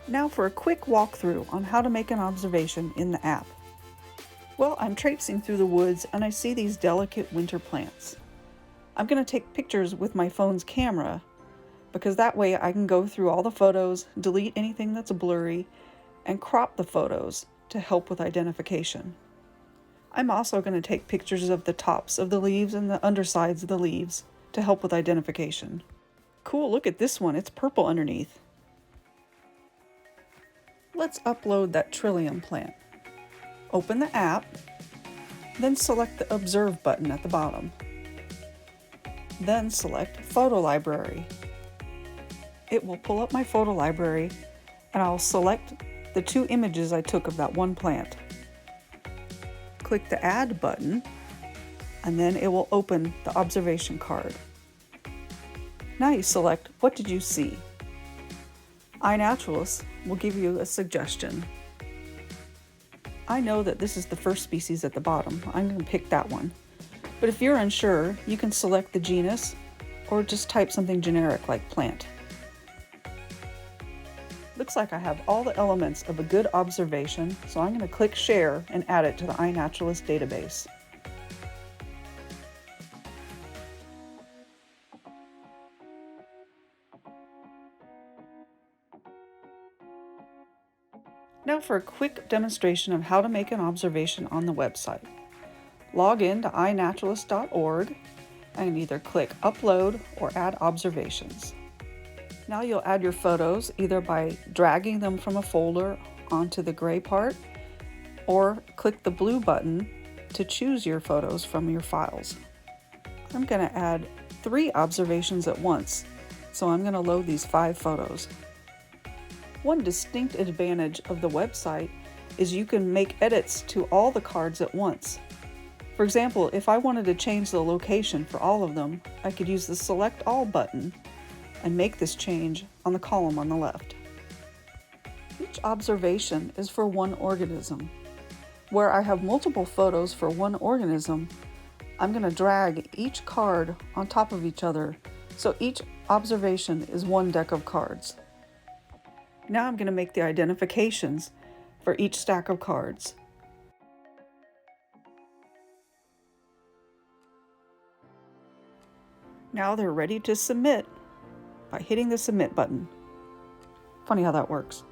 Now for a quick walkthrough on how to make an observation in the app. Well, I'm traipsing through the woods and I see these delicate winter plants. I'm going to take pictures with my phone's camera because that way I can go through all the photos, delete anything that's blurry, and crop the photos to help with identification. I'm also going to take pictures of the tops of the leaves and the undersides of the leaves to help with identification. Cool, look at this one, it's purple underneath. Let's upload that trillium plant. Open the app, then select the Observe button at the bottom. Then select Photo Library. It will pull up my photo library and I'll select the 2 images I took of that one plant. Click the Add button and then it will open the observation card. Now you select what did you see. iNaturalist will give you a suggestion. I know that this is the first species at the bottom. I'm going to pick that one. But if you're unsure, you can select the genus or just type something generic like plant. Looks like I have all the elements of a good observation, so I'm going to click Share and add it to the iNaturalist database. Now for a quick demonstration of how to make an observation on the website. Log in to iNaturalist.org and either click Upload or Add Observations. Now you'll add your photos either by dragging them from a folder onto the gray part or click the blue button to choose your photos from your files. I'm going to add 3 observations at once, so I'm going to load these 5 photos. One distinct advantage of the website is you can make edits to all the cards at once. For example, if I wanted to change the location for all of them, I could use the Select All button and make this change on the column on the left. Each observation is for one organism. Where I have multiple photos for one organism, I'm going to drag each card on top of each other, so each observation is one deck of cards. Now I'm going to make the identifications for each stack of cards. Now they're ready to submit by hitting the Submit button. Funny how that works.